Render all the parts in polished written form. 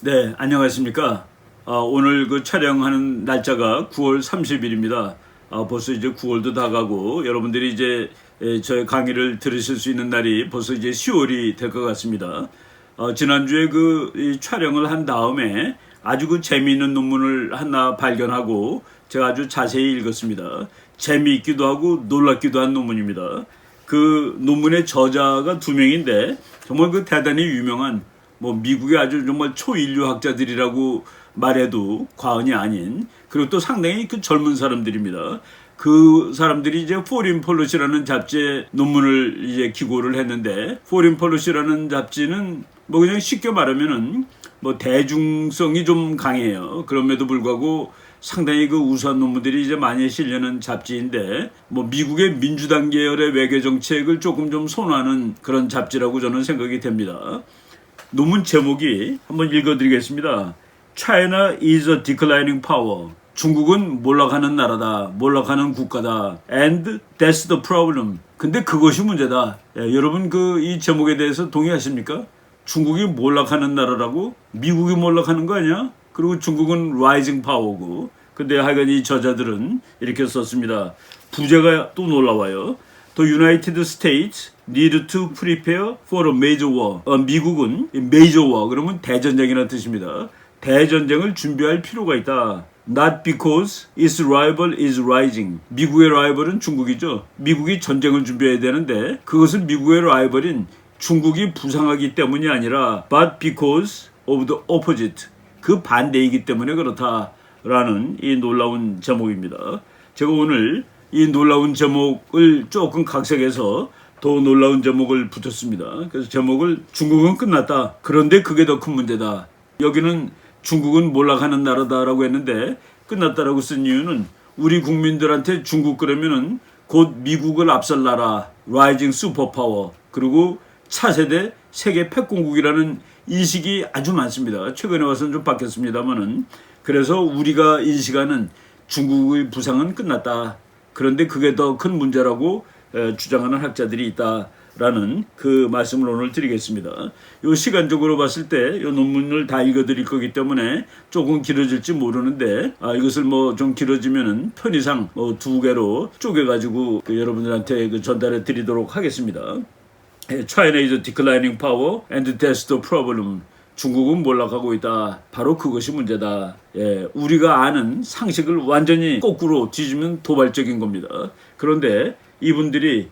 네, 안녕하십니까. 오늘 그 촬영하는 날짜가 9월 30일입니다. 벌써 이제 9월도 다가고 여러분들이 이제 저의 강의를 들으실 수 있는 날이 벌써 이제 10월이 될 것 같습니다. 지난주에 이 촬영을 한 다음에 아주 그 재미있는 논문을 하나 발견하고 제가 아주 자세히 읽었습니다. 재미있기도 하고 놀랍기도 한 논문입니다. 그 논문의 저자가 두 명인데 정말 그 대단히 유명한 미국의 아주 정말 초인류 학자들이라고 말해도 과언이 아닌, 그리고 또 상당히 그 젊은 사람들입니다. 그 사람들이 이제 Foreign Policy라는 잡지에 논문을 이제 기고를 했는데, Foreign Policy라는 잡지는 그냥 쉽게 말하면은 대중성이 좀 강해요. 그럼에도 불구하고 상당히 그 우수한 논문들이 이제 많이 실리는 잡지인데, 미국의 민주당 계열의 외교 정책을 조금 좀 선호하는 그런 잡지라고 저는 생각이 됩니다. 논문 제목이 한번 읽어드리겠습니다. China is a declining power. 중국은 몰락하는 나라다. 몰락하는 국가다. And that's the problem. 근데 그것이 문제다. 여러분 이 제목에 대해서 동의하십니까? 중국이 몰락하는 나라라고? 미국이 몰락하는 거 아니야? 그리고 중국은 rising power고. 근데 하여간 이 저자들은 이렇게 썼습니다. 부제가 또 놀라워요. The United States need to prepare for a major war. 미국은 major war, 그러면 대전쟁이라는 뜻입니다. 대전쟁을 준비할 필요가 있다. Not because its rival is rising. 미국의 라이벌은 중국이죠. 미국이 전쟁을 준비해야 되는데 그것은 미국의 라이벌인 중국이 부상하기 때문이 아니라 but because of the opposite. 그 반대이기 때문에 그렇다라는 이 놀라운 제목입니다. 제가 오늘 이 놀라운 제목을 조금 각색해서 더 놀라운 제목을 붙였습니다. 그래서 제목을 중국은 끝났다. 그런데 그게 더 큰 문제다. 여기는 중국은 몰락하는 나라다라고 했는데 끝났다라고 쓴 이유는 우리 국민들한테 중국 그러면은 곧 미국을 앞설 나라, 라이징 슈퍼파워, 그리고 차세대 세계 패권국이라는 인식이 아주 많습니다. 최근에 와서는 좀 바뀌었습니다만은, 그래서 우리가 인식하는 중국의 부상은 끝났다. 그런데 그게 더 큰 문제라고 주장하는 학자들이 있다라는 그 말씀을 오늘 드리겠습니다. 요 시간적으로 봤을 때 요 논문을 다 읽어드릴 거기 때문에 조금 길어질지 모르는데, 이것을 좀 길어지면은 편의상 두 개로 쪼개가지고 여러분들한테 전달해 드리도록 하겠습니다. China is a declining power and that's the problem. 중국은 몰락하고 있다. 바로 그것이 문제다. 우리가 아는 상식을 완전히 거꾸로 뒤지면 도발적인 겁니다. 그런데 이분들이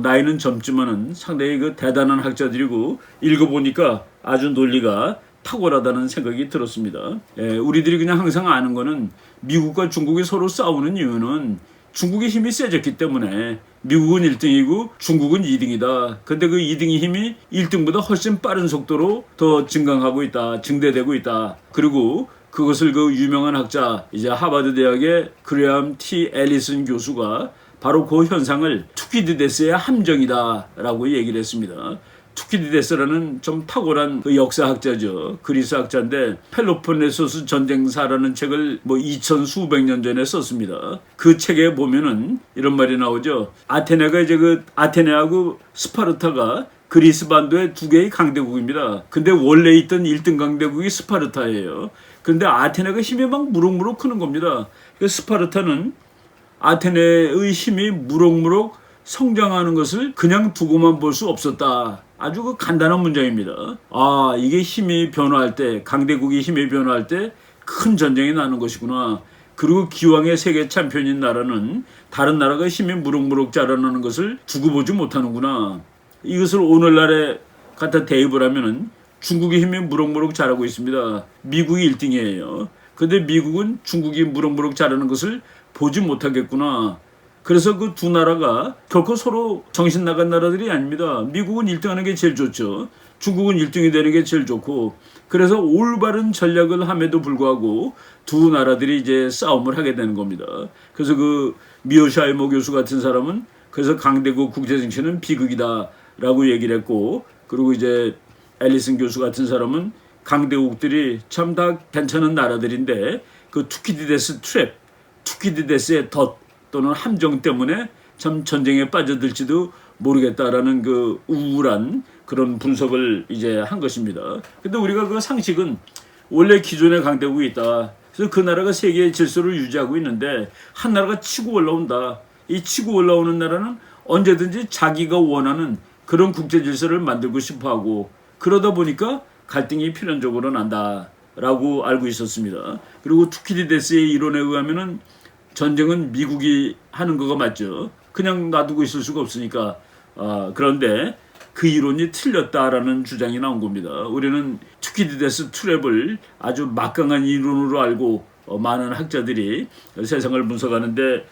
나이는 젊지만은 상당히 대단한 학자들이고 읽어보니까 아주 논리가 탁월하다는 생각이 들었습니다. 우리들이 그냥 항상 아는 거는 미국과 중국이 서로 싸우는 이유는 중국의 힘이 세졌기 때문에 미국은 1등이고 중국은 2등이다. 근데 그 2등의 힘이 1등보다 훨씬 빠른 속도로 더 증강하고 있다. 증대되고 있다. 그리고 그것을 유명한 학자, 이제 하버드 대학의 그레엄 T. 앨리슨 교수가 바로 그 현상을 투키디데스의 함정이다라고 얘기를 했습니다. 투키디데스라는 좀 탁월한 역사학자죠. 그리스 학자인데 펠로폰네소스 전쟁사라는 책을 2000 수백 년 전에 썼습니다. 그 책에 보면은 이런 말이 나오죠. 아테네가 이제 아테네하고 스파르타가 그리스 반도의 두 개의 강대국입니다. 근데 원래 있던 1등 강대국이 스파르타예요. 근데 아테네가 힘이 막 무럭무럭 크는 겁니다. 그래서 스파르타는 아테네의 힘이 무럭무럭 성장하는 것을 그냥 두고만 볼 수 없었다. 아주 간단한 문장입니다. 이게 힘이 변화할 때, 강대국이 힘이 변화할 때 큰 전쟁이 나는 것이구나. 그리고 기왕의 세계 챔피언인 나라는 다른 나라가 힘이 무럭무럭 자라나는 것을 두고 보지 못하는구나. 이것을 오늘날에 갖다 대입을 하면은 중국의 힘이 무럭무럭 자라고 있습니다. 미국이 1등이에요. 근데 미국은 중국이 무럭무럭 자라는 것을 보지 못하겠구나. 그래서 그 두 나라가 결코 서로 정신 나간 나라들이 아닙니다. 미국은 1등하는 게 제일 좋죠. 중국은 1등이 되는 게 제일 좋고, 그래서 올바른 전략을 함에도 불구하고 두 나라들이 이제 싸움을 하게 되는 겁니다. 그래서 미오샤이모 교수 같은 사람은 그래서 강대국 국제정치는 비극이다라고 얘기를 했고, 그리고 이제 앨리슨 교수 같은 사람은 강대국들이 참 다 괜찮은 나라들인데 그 투키디데스 트랩, 투키디데스의 덫 또는 함정 때문에 참 전쟁에 빠져들지도 모르겠다라는 우울한 그런 분석을 이제 한 것입니다. 근데 우리가 상식은 원래 기존의 강대국이 있다. 그래서 그 나라가 세계의 질서를 유지하고 있는데 한 나라가 치고 올라온다. 이 치고 올라오는 나라는 언제든지 자기가 원하는 그런 국제 질서를 만들고 싶어하고 그러다 보니까 갈등이 필연적으로 난다라고 알고 있었습니다. 그리고 투키디데스의 이론에 의하면은 전쟁은 미국이 하는 거가 맞죠. 그냥 놔두고 있을 수가 없으니까. 그런데 그 이론이 틀렸다라는 주장이 나온 겁니다. 우리는 투키디데스 트랩을 아주 막강한 이론으로 알고 많은 학자들이 세상을 분석하는데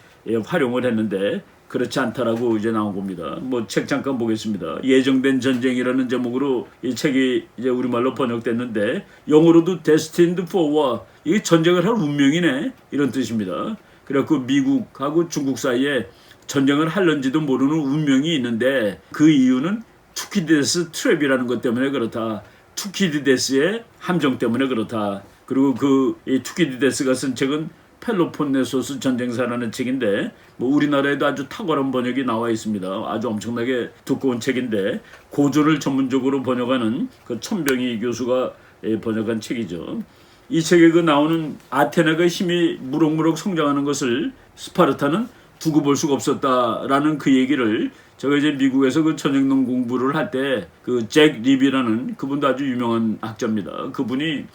활용을 했는데 그렇지 않다라고 이제 나온 겁니다. 뭐 책 잠깐 보겠습니다. 예정된 전쟁이라는 제목으로 이 책이 이제 우리말로 번역됐는데 영어로도 Destined for War, 이게 전쟁을 할 운명이네 이런 뜻입니다. 그래갖고 미국하고 중국 사이에 전쟁을 할런지도 모르는 운명이 있는데 그 이유는 투키디데스 트랩이라는 것 때문에 그렇다. 투키디데스의 함정 때문에 그렇다. 그리고 그 투키디데스가 쓴 책은 펠로폰네소스 전쟁사라는 책인데 뭐 우리나라에도 아주 탁월한 번역이 나와 있습니다. 아주 엄청나게 두꺼운 책인데 고전을 전문적으로 번역하는 그 천병희 교수가 번역한 책이죠. 이 책에 그 나오는 아테네가 힘이 무럭무럭 성장하는 것을 스파르타는 두고 볼 수가 없었다라는 그 얘기를 제가 이제 미국에서 그 전쟁론 공부를 할 때 그 잭 리비라는 그분도 아주 유명한 학자입니다. 그분이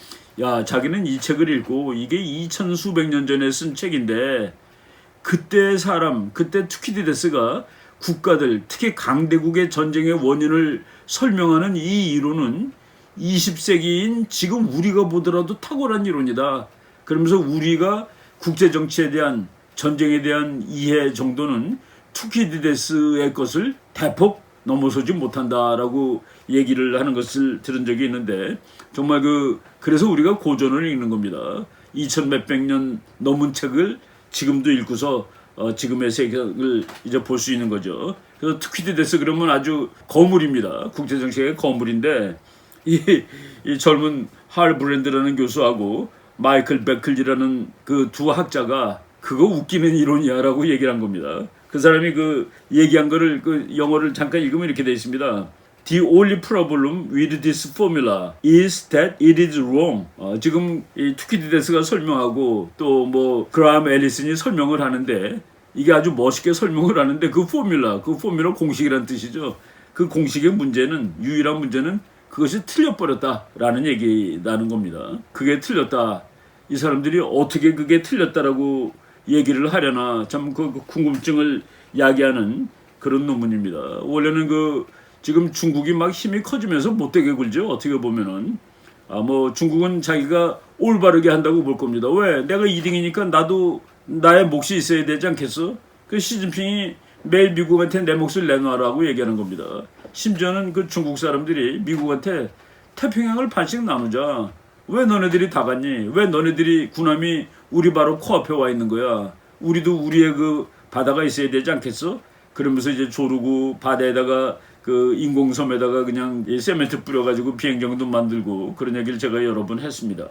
야 자기는 이 책을 읽고 이게 2000 수백 년 전에 쓴 책인데 그때 사람 그때 투키디데스가 국가들 특히 강대국의 전쟁의 원인을 설명하는 이 이론은 20세기인 지금 우리가 보더라도 탁월한 이론이다. 그러면서 우리가 국제정치에 대한 전쟁에 대한 이해 정도는 투키디데스의 것을 대폭 넘어서지 못한다라고 얘기를 하는 것을 들은 적이 있는데 정말 그래서 우리가 고전을 읽는 겁니다. 2000 몇백 년 넘은 책을 지금도 읽고서 지금의 세계를 이제 볼 수 있는 거죠. 그래서 투키디데스 그러면 아주 거물입니다. 국제정치의 거물인데 이 젊은 할 브랜드라는 교수하고 마이클 베클리라는 그 두 학자가 그거 웃기는 이론이야라고 얘기를 한 겁니다. 그 사람이 그 얘기한 거를 그 영어를 잠깐 읽으면 이렇게 되어 있습니다. The only problem with this formula is that it is wrong. 지금 이 투키디데스가 설명하고 또 뭐 그라함 앨리슨이 설명을 하는데 이게 아주 멋있게 설명을 하는데 그 포뮬라 공식이란 뜻이죠. 그 공식의 문제는 유일한 문제는 그것이 틀려버렸다라는 얘기라는 겁니다. 그게 틀렸다. 이 사람들이 어떻게 그게 틀렸다라고 얘기를 하려나 참 그 궁금증을 야기하는 그런 논문입니다. 원래는 지금 중국이 막 힘이 커지면서 못되게 굴죠. 어떻게 보면은 뭐 중국은 자기가 올바르게 한다고 볼 겁니다. 왜? 내가 2등이니까 나도 나의 몫이 있어야 되지 않겠어? 그 시진핑이 매일 미국한테 내 몫을 내놔라고 얘기하는 겁니다. 심지어는 그 중국 사람들이 미국한테 태평양을 반씩 나누자. 왜 너네들이 다 갔니? 왜 너네들이 군함이 우리 바로 코앞에 와 있는 거야? 우리도 우리의 그 바다가 있어야 되지 않겠어? 그러면서 이제 조르고 바다에다가 그 인공섬에다가 그냥 세멘트 뿌려가지고 비행정도 만들고 그런 얘기를 제가 여러 번 했습니다.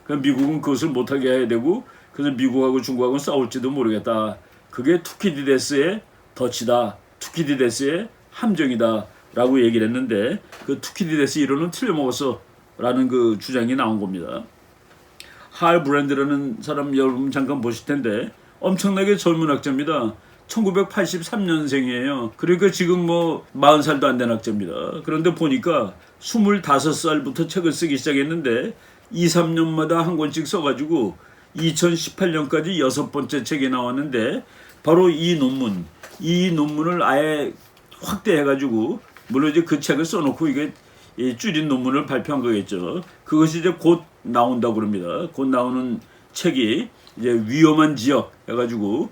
그럼 미국은 그것을 못하게 해야 되고 그래서 미국하고 중국하고는 싸울지도 모르겠다. 그게 투키디데스의 덫이다. 투키디데스의 함정이다. 라고 얘기를 했는데 그 투키디데스 이론은 틀려먹었어. 라는 그 주장이 나온 겁니다. 할 브랜드라는 사람 여러분 잠깐 보실 텐데 엄청나게 젊은 학자입니다. 1983년생이에요. 그러니까 지금 뭐 40살도 안 된 학자입니다. 그런데 보니까 25살부터 책을 쓰기 시작했는데 2, 3년마다 한 권씩 써가지고 2018년까지 6번째 책이 나왔는데 바로 이 논문을 아예 확대해가지고 물론 이제 그 책을 써놓고 이게 줄인 논문을 발표한 거겠죠. 그것이 이제 곧 나온다고 그럽니다. 곧 나오는 책이 이제 위험한 지역 해가지고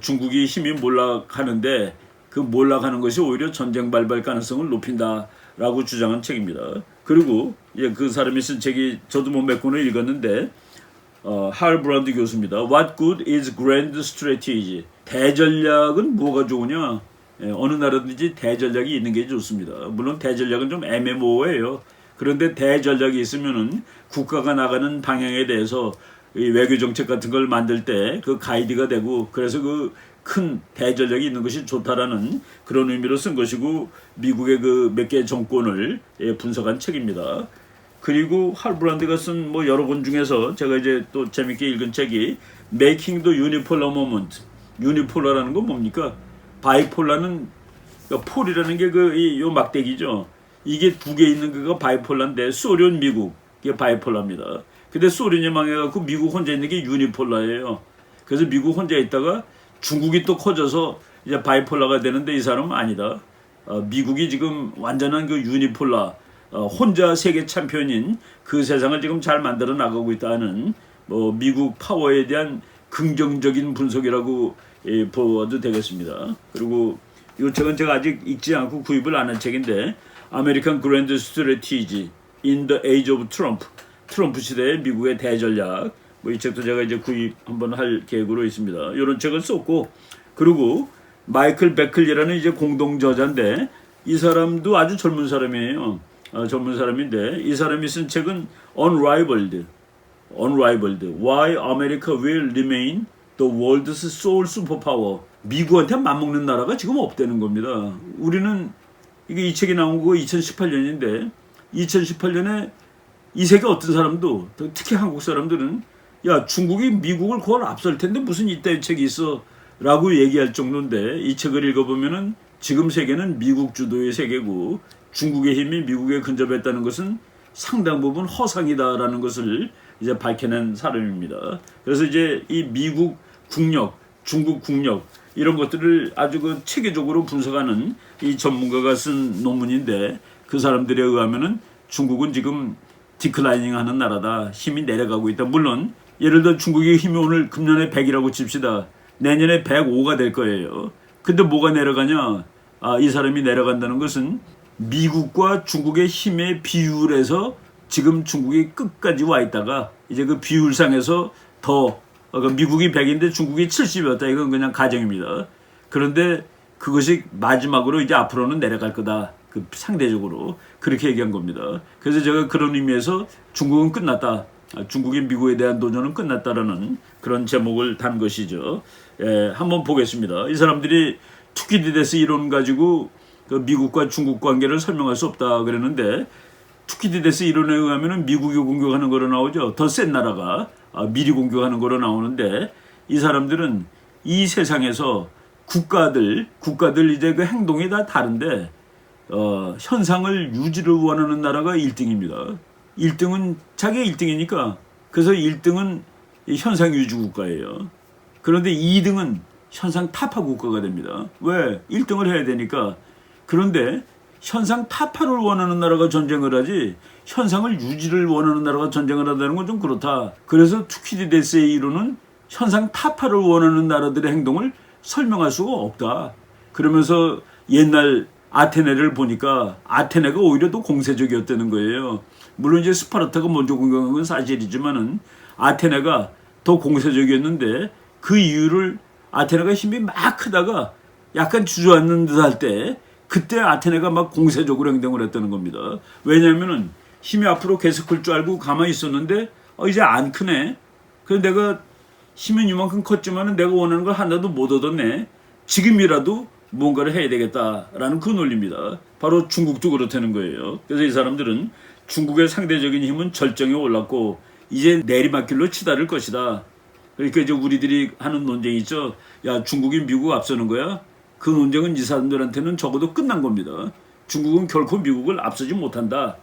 중국이 힘이 몰락하는데 그 몰락하는 것이 오히려 전쟁 발발 가능성을 높인다라고 주장한 책입니다. 그리고 그 사람이 쓴 책이 저도 뭐 몇 권을 읽었는데 할 브랜드 교수입니다. What good is grand strategy? 대전략은 뭐가 좋으냐? 어느 나라든지 대전략이 있는 게 좋습니다. 물론 대전략은 좀 애매모호해요. 그런데 대전략이 있으면은 국가가 나가는 방향에 대해서 이 외교 정책 같은 걸 만들 때 그 가이드가 되고 그래서 그 큰 대전략이 있는 것이 좋다라는 그런 의미로 쓴 것이고 미국의 그 몇 개 정권을 분석한 책입니다. 그리고 할브란드가 쓴 뭐 여러 권 중에서 제가 이제 또 재밌게 읽은 책이 Making the Unipolar Moment. 유니폴라라는 건 뭡니까? 바이폴라는 그러니까 폴이라는 게 요 막대기죠. 이게 두 개 있는 그가 바이폴라인데 소련, 미국 이게 바이폴라입니다. 근데 소련이 망해갖고 미국 혼자 있는 게 유니폴라예요. 그래서 미국 혼자 있다가 중국이 또 커져서 이제 바이폴라가 되는데 이 사람은 아니다. 미국이 지금 완전한 그 유니폴라 혼자 세계 챔피언인 그 세상을 지금 잘 만들어 나가고 있다는 뭐 미국 파워에 대한 긍정적인 분석이라고 보아도 되겠습니다. 그리고 이 책은 제가 아직 읽지 않고 구입을 안 한 책인데 American Grand Strategy in the Age of Trump. 트럼프 시대의 미국의 대전략. 뭐 이 책도 제가 이제 구입 한번 할 계획으로 있습니다. 이런 책을 썼고 그리고 마이클 베클리라는 이제 공동 저자인데 이 사람도 아주 젊은 사람이에요. 젊은 사람인데 이 사람이 쓴 책은 Unrivaled. Why America will remain the world's sole superpower. 미국한테 맞먹는 나라가 지금 없다는 겁니다. 우리는 이게 이 책이 나온 거 2018년인데 2018년에 이 세계 어떤 사람도 특히 한국 사람들은 야 중국이 미국을 그걸 앞설 텐데 무슨 이따위 책이 있어 라고 얘기할 정도인데 이 책을 읽어보면은 지금 세계는 미국 주도의 세계고 중국의 힘이 미국에 근접했다는 것은 상당 부분 허상이다라는 것을 이제 밝혀낸 사람입니다. 그래서 이제 이 미국 국력, 중국 국력 이런 것들을 아주 그 체계적으로 분석하는 이 전문가가 쓴 논문인데 그 사람들에 의하면은 중국은 지금 디클라이닝 하는 나라다. 힘이 내려가고 있다. 물론 예를 들어 중국의 힘이 오늘 금년에 100이라고 칩시다. 내년에 105가 될 거예요. 근데 뭐가 내려가냐? 이 사람이 내려간다는 것은 미국과 중국의 힘의 비율에서 지금 중국이 끝까지 와 있다가 이제 그 비율상에서 더 미국이 100인데 중국이 70이었다. 이건 그냥 가정입니다. 그런데 그것이 마지막으로 이제 앞으로는 내려갈 거다. 그 상대적으로 그렇게 얘기한 겁니다. 그래서 제가 그런 의미에서 중국은 끝났다. 중국이 미국에 대한 도전은 끝났다라는 그런 제목을 단 것이죠. 한번 보겠습니다. 이 사람들이 투키디데스 이론 가지고 그 미국과 중국 관계를 설명할 수 없다 그랬는데 투키디데스 이론에 의하면 미국이 공격하는 거로 나오죠. 더 센 나라가 미리 공격하는 거로 나오는데 이 사람들은 이 세상에서 국가들 이제 그 행동이 다 다른데 현상을 유지를 원하는 나라가 1등입니다. 1등은 자기가 1등이니까 그래서 1등은 현상 유지 국가예요. 그런데 2등은 현상 타파 국가가 됩니다. 왜? 1등을 해야 되니까. 그런데 현상 타파를 원하는 나라가 전쟁을 하지 현상을 유지를 원하는 나라가 전쟁을 한다는 건 좀 그렇다. 그래서 투키디데스의 이론은 현상 타파를 원하는 나라들의 행동을 설명할 수가 없다. 그러면서 옛날 아테네를 보니까 아테네가 오히려 더 공세적이었다는 거예요. 물론 이제 스파르타가 먼저 공격한 건 사실이지만은 아테네가 더 공세적이었는데 그 이유를 아테네가 힘이 막 크다가 약간 주저앉는 듯 할 때 그때 아테네가 막 공세적으로 행동을 했다는 겁니다. 왜냐하면은 힘이 앞으로 계속 클 줄 알고 가만히 있었는데 이제 안 크네. 그래서 내가 힘은 이만큼 컸지만은 내가 원하는 걸 하나도 못 얻었네. 지금이라도 뭔가를 해야 되겠다라는 그 논리입니다. 바로 중국도 그렇다는 거예요. 그래서 이 사람들은 중국의 상대적인 힘은 절정에 올랐고 이제 내리막길로 치달을 것이다. 그러니까 이제 우리들이 하는 논쟁이 있죠. 야, 중국이 미국 앞서는 거야? 그 논쟁은 이 사람들한테는 적어도 끝난 겁니다. 중국은 결코 미국을 앞서지 못한다.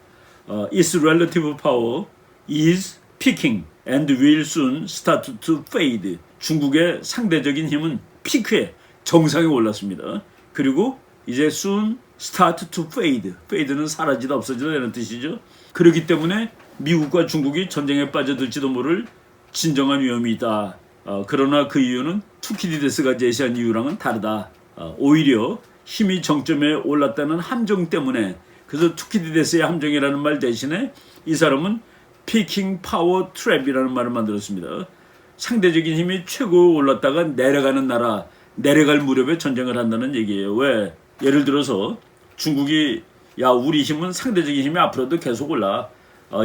Its relative power is peaking and will soon start to fade. 중국의 상대적인 힘은 피크에 정상에 올랐습니다. 그리고 이제 soon start to fade. fade는 사라지다 없어지다 이런 뜻이죠. 그렇기 때문에 미국과 중국이 전쟁에 빠져들지도 모를 진정한 위험이 있다. 그러나 그 이유는 투키디데스가 제시한 이유랑은 다르다. 오히려 힘이 정점에 올랐다는 함정 때문에 그래서 투키디데스의 함정이라는 말 대신에 이 사람은 피킹 파워 트랩이라는 말을 만들었습니다. 상대적인 힘이 최고에 올랐다가 내려가는 나라, 내려갈 무렵에 전쟁을 한다는 얘기예요. 왜? 예를 들어서 중국이 야 우리 힘은 상대적인 힘이 앞으로도 계속 올라.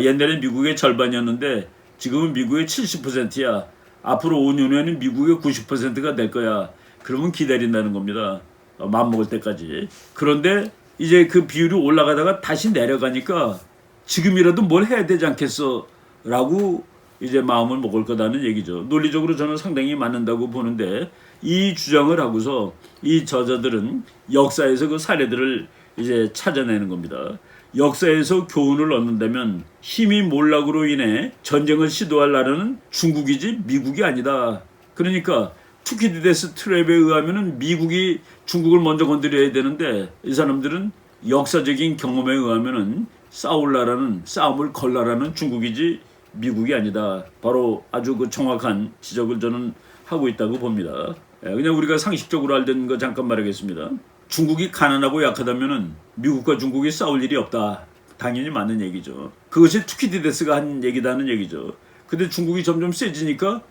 옛날에 미국의 절반이었는데 지금은 미국의 70%야. 앞으로 5년 후에는 미국의 90%가 될 거야. 그러면 기다린다는 겁니다. 맘먹을 때까지. 그런데 이제 그 비율이 올라가다가 다시 내려가니까 지금이라도 뭘 해야 되지 않겠어? 라고 이제 마음을 먹을 거다는 얘기죠. 논리적으로 저는 상당히 맞는다고 보는데 이 주장을 하고서 이 저자들은 역사에서 그 사례들을 이제 찾아내는 겁니다. 역사에서 교훈을 얻는다면 힘이 몰락으로 인해 전쟁을 시도할 나라는 중국이지 미국이 아니다. 그러니까 투키디데스 트랩에 의하면은 미국이 중국을 먼저 건드려야 되는데 이 사람들은 역사적인 경험에 의하면은 싸움을 걸 나라는 중국이지 미국이 아니다. 바로 아주 그 정확한 지적을 저는 하고 있다고 봅니다. 그냥 우리가 상식적으로 알던 거 잠깐 말하겠습니다. 중국이 가난하고 약하다면은 미국과 중국이 싸울 일이 없다. 당연히 맞는 얘기죠. 그것이 투키디데스가 한 얘기다는 얘기죠. 근데 중국이 점점 세지니까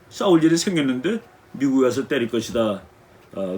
싸울 일이 생겼는데 미국이 와서 때릴 것이다.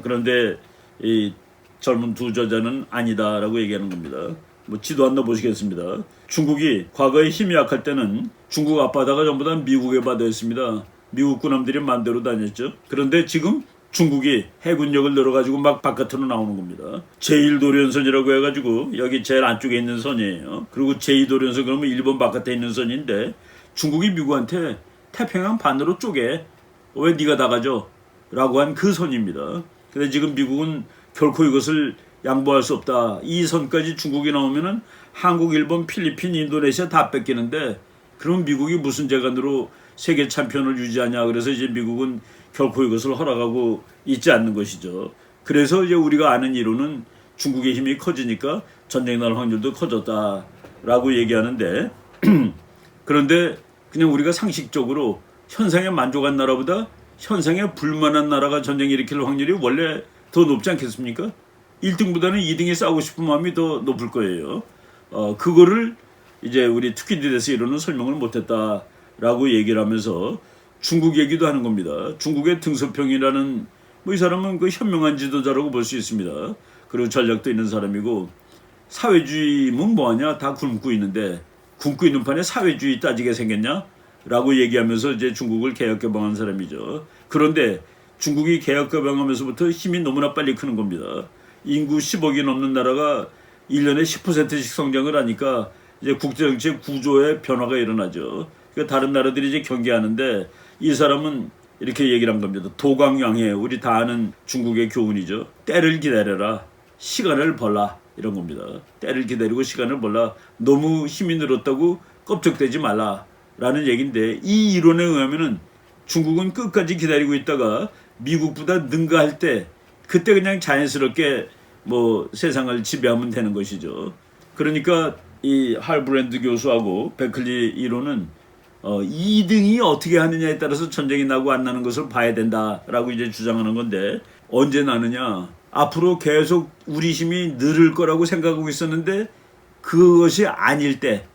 그런데 이 젊은 두 저자는 아니다라고 얘기하는 겁니다. 뭐 지도 한번 보시겠습니다. 중국이 과거에 힘이 약할 때는 중국 앞바다가 전부 다 미국의 바다였습니다. 미국 군함들이 마음대로 다녔죠. 그런데 지금 중국이 해군력을 늘어가지고 막 바깥으로 나오는 겁니다. 제1도련선이라고 해가지고 여기 제일 안쪽에 있는 선이에요. 그리고 제2도련선 그러면 일본 바깥에 있는 선인데 중국이 미국한테 태평양 반으로 쪼개 왜 네가 다 가져? 라고 한 그 선입니다. 근데 지금 미국은 결코 이것을 양보할 수 없다. 이 선까지 중국이 나오면은 한국, 일본, 필리핀, 인도네시아 다 뺏기는데 그럼 미국이 무슨 재간으로 세계 챔피언을 유지하냐. 그래서 이제 미국은 결코 이것을 허락하고 있지 않는 것이죠. 그래서 이제 우리가 아는 이론은 중국의 힘이 커지니까 전쟁 날 확률도 커졌다라고 얘기하는데 그런데 그냥 우리가 상식적으로 현상에 만족한 나라보다 현상에 불만한 나라가 전쟁 일으킬 확률이 원래 더 높지 않겠습니까? 1등보다는 2등이 싸우고 싶은 마음이 더 높을 거예요. 그거를 이제 우리 투키디데스 이론은 설명을 못했다라고 얘기를 하면서 중국 얘기도 하는 겁니다. 중국의 등소평이라는 이 사람은 그 현명한 지도자라고 볼 수 있습니다. 그리고 전략도 있는 사람이고 사회주의면 뭐하냐 다 굶고 있는데 굶고 있는 판에 사회주의 따지게 생겼냐? 라고 얘기하면서 이제 중국을 개혁개방한 사람이죠. 그런데 중국이 개혁개방하면서부터 힘이 너무나 빨리 크는 겁니다. 인구 10억이 넘는 나라가 1년에 10%씩 성장을 하니까 이제 국제정치 구조의 변화가 일어나죠. 그러니까 다른 나라들이 이제 경계하는데 이 사람은 이렇게 얘기를 한 겁니다. 도광양해 우리 다 아는 중국의 교훈이죠. 때를 기다려라. 시간을 벌라. 이런 겁니다. 때를 기다리고 시간을 벌라. 너무 힘이 늘었다고 껍적대지 말라. 라는 얘기인데 이 이론에 의하면은 중국은 끝까지 기다리고 있다가 미국보다 능가할 때 그때 그냥 자연스럽게 뭐 세상을 지배하면 되는 것이죠. 그러니까 이 할브랜드 교수하고 베클리 이론은 2등이 어떻게 하느냐에 따라서 전쟁이 나고 안 나는 것을 봐야 된다라고 이제 주장하는 건데 언제 나느냐? 앞으로 계속 우리 힘이 늘을 거라고 생각하고 있었는데 그것이 아닐 때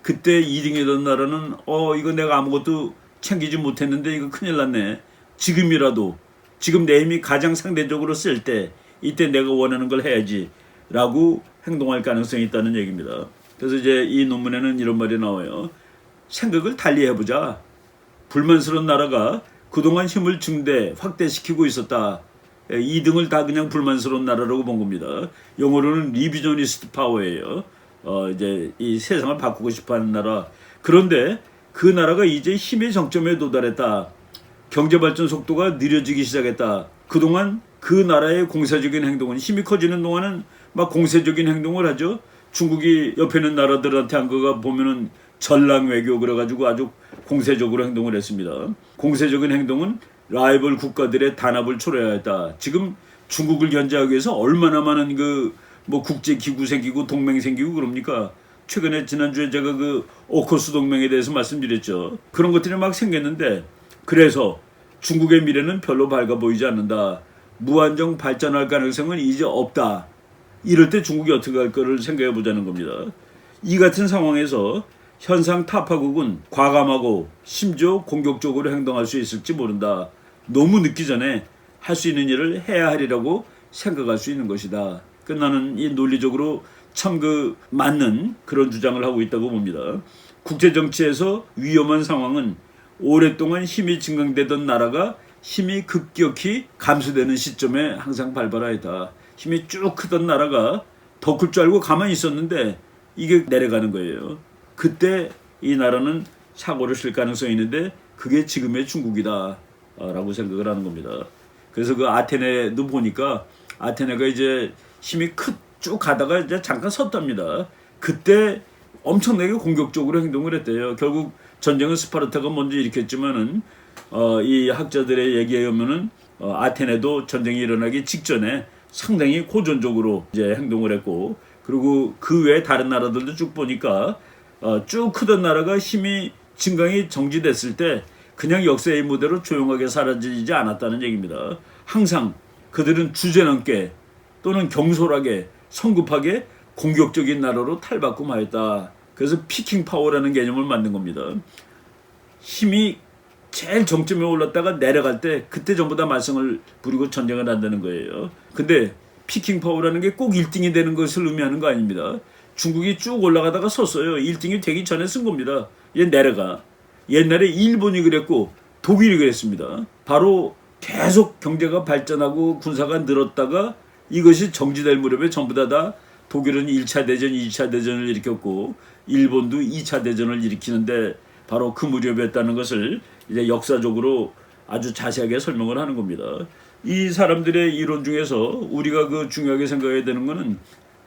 그때 2등이던 나라는 이거 내가 아무것도 챙기지 못했는데 이거 큰일 났네. 지금이라도 지금 내 힘이 가장 상대적으로 쓸 때 이때 내가 원하는 걸 해야지 라고 행동할 가능성이 있다는 얘기입니다. 그래서 이제 이 논문에는 이런 말이 나와요. 생각을 달리 해보자. 불만스러운 나라가 그동안 힘을 확대시키고 있었다. 2등을 다 그냥 불만스러운 나라라고 본 겁니다. 영어로는 리비저니스트 파워예요. 이제 이 세상을 바꾸고 싶어하는 나라. 그런데 그 나라가 이제 힘의 정점에 도달했다. 경제 발전 속도가 느려지기 시작했다. 그동안 그 나라의 공세적인 행동은 힘이 커지는 동안은 막 공세적인 행동을 하죠. 중국이 옆에 있는 나라들한테 한 거가 보면은 전랑 외교 그래가지고 아주 공세적으로 행동을 했습니다. 공세적인 행동은 라이벌 국가들의 단합을 초래해야 했다. 지금 중국을 견제하기 위해서 얼마나 많은 뭐 국제 기구 생기고 동맹 생기고 그럽니까? 최근에 지난주에 제가 그 오커스 동맹에 대해서 말씀드렸죠. 그런 것들이 막 생겼는데 그래서 중국의 미래는 별로 밝아 보이지 않는다. 무한정 발전할 가능성은 이제 없다. 이럴 때 중국이 어떻게 할 거를 생각해 보자는 겁니다. 이 같은 상황에서 현상 타파국은 과감하고 심지어 공격적으로 행동할 수 있을지 모른다. 너무 늦기 전에 할 수 있는 일을 해야 하리라고 생각할 수 있는 것이다. 나는 이 논리적으로 참 맞는 그런 주장을 하고 있다고 봅니다. 국제정치에서 위험한 상황은 오랫동안 힘이 증강되던 나라가 힘이 급격히 감소되는 시점에 항상 발발하였다. 힘이 쭉 크던 나라가 더 클 줄 알고 가만히 있었는데 이게 내려가는 거예요. 그때 이 나라는 사고를 칠 가능성이 있는데 그게 지금의 중국이다 라고 생각을 하는 겁니다. 그래서 그 아테네도 보니까 아테네가 이제 힘이 쭉 가다가 이제 잠깐 섰답니다. 그때 엄청나게 공격적으로 행동을 했대요. 결국 전쟁은 스파르타가 먼저 일으켰지만은 이 학자들의 얘기에 의하면은 아테네도 전쟁이 일어나기 직전에 상당히 호전적으로 이제 행동을 했고, 그리고 그 외에 다른 나라들도 쭉 보니까 쭉 크던 나라가 힘이 증강이 정지됐을 때 그냥 역사의 무대로 조용하게 사라지지 않았다는 얘기입니다. 항상 그들은 주제넘게 또는 경솔하게 성급하게 공격적인 나라로 탈바꿈하였다. 그래서 피킹 파워라는 개념을 만든 겁니다. 힘이 제일 정점에 올랐다가 내려갈 때 그때 전부 다 말썽을 부리고 전쟁을 한다는 거예요. 근데 피킹 파워라는 게 꼭 1등이 되는 것을 의미하는 거 아닙니다. 중국이 쭉 올라가다가 섰어요. 1등이 되기 전에 쓴 겁니다. 얘 내려가. 옛날에 일본이 그랬고 독일이 그랬습니다. 바로 계속 경제가 발전하고 군사가 늘었다가 이것이 정지될 무렵에 전부 다 독일은 1차 대전, 2차 대전을 일으켰고 일본도 2차 대전을 일으키는데 바로 그 무렵이었다는 것을 이제 역사적으로 아주 자세하게 설명을 하는 겁니다. 이 사람들의 이론 중에서 우리가 그 중요하게 생각해야 되는 것은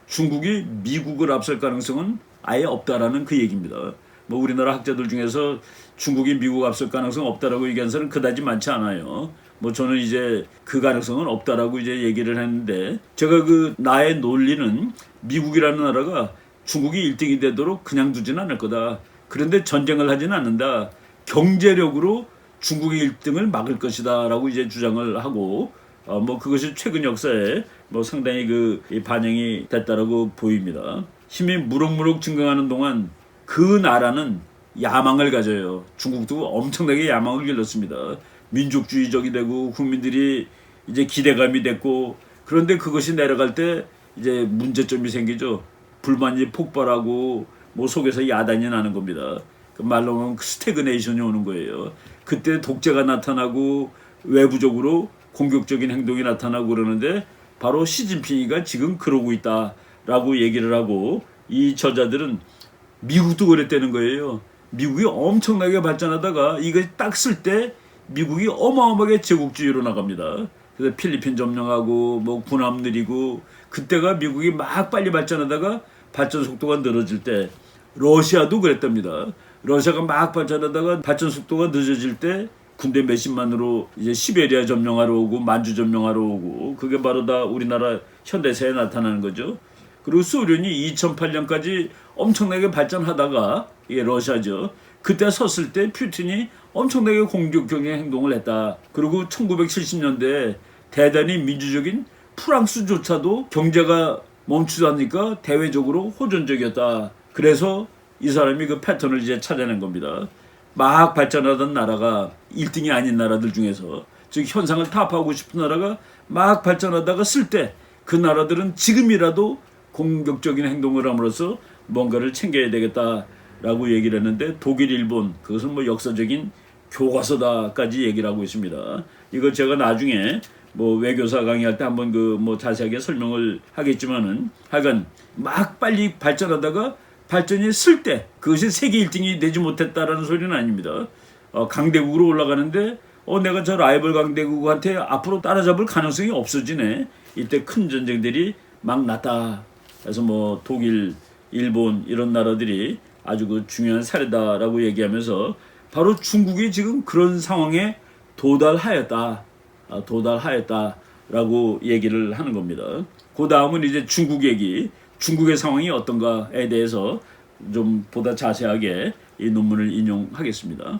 중국이 미국을 앞설 가능성은 아예 없다라는 그 얘기입니다. 뭐 우리나라 학자들 중에서 중국이 미국 앞설 가능성 없다라고 얘기한 사람은 그다지 많지 않아요. 뭐 저는 이제 그 가능성은 없다라고 이제 얘기를 했는데, 제가 그 나의 논리는 미국이라는 나라가 중국이 1등이 되도록 그냥 두지는 않을 거다. 그런데 전쟁을 하지는 않는다. 경제력으로 중국의 1등을 막을 것이다라고 이제 주장을 하고, 뭐 그것이 최근 역사에 뭐 상당히 그 반영이 됐다라고 보입니다. 힘이 무럭무럭 증강하는 동안 그 나라는 야망을 가져요. 중국도 엄청나게 야망을 길렀습니다. 민족주의적이 되고 국민들이 이제 기대감이 됐고, 그런데 그것이 내려갈 때 이제 문제점이 생기죠. 불만이 폭발하고 뭐 속에서 야단이 나는 겁니다. 그 말로 하면 스태그네이션이 오는 거예요. 그때 독재가 나타나고 외부적으로 공격적인 행동이 나타나고 그러는데 바로 시진핑이가 지금 그러고 있다라고 얘기를 하고, 이 저자들은 미국도 그랬다는 거예요. 미국이 엄청나게 발전하다가 이거 딱 쓸 때 미국이 어마어마하게 제국주의로 나갑니다. 그래서 필리핀 점령하고 뭐 군함 느리고, 그때가 미국이 막 빨리 발전하다가 발전 속도가 늘어질 때, 러시아도 그랬답니다. 러시아가 막 발전하다가 발전 속도가 늦어질 때 군대 몇십만으로 이제 시베리아 점령하러 오고 만주 점령하러 오고, 그게 바로 다 우리나라 현대사에 나타나는 거죠. 그리고 소련이 2008년까지 엄청나게 발전하다가, 이게 러시아죠. 그때 섰을 때 푸틴이 엄청나게 공격적인 행동을 했다. 그리고 1970년대에 대단히 민주적인 프랑스조차도 경제가 멈추다니까 대외적으로 호전적이었다. 그래서 이 사람이 그 패턴을 이제 찾아낸 겁니다. 막 발전하던 나라가 1등이 아닌 나라들 중에서, 즉 현상을 타파하고 싶은 나라가 막 발전하다가 쓸 때 그 나라들은 지금이라도 공격적인 행동을 함으로써 뭔가를 챙겨야 되겠다라고 얘기를 했는데, 독일, 일본, 그것은 뭐 역사적인 교과서다까지 얘기를 하고 있습니다. 이거 제가 나중에 뭐 외교사 강의할 때 한번 그 뭐 자세하게 설명을 하겠지만은, 하여간 막 빨리 발전하다가 발전이 쓸 때 그것이 세계 1등이 되지 못했다라는 소리는 아닙니다. 강대국으로 올라가는데 내가 저 라이벌 강대국한테 앞으로 따라잡을 가능성이 없어지네. 이때 큰 전쟁들이 막 났다. 그래서 뭐 독일, 일본 이런 나라들이 아주 그 중요한 사례다라고 얘기하면서 바로 중국이 지금 그런 상황에 도달하였다라고 얘기를 하는 겁니다. 그 다음은 이제 중국 얘기, 중국의 상황이 어떤가에 대해서 좀 보다 자세하게 이 논문을 인용하겠습니다.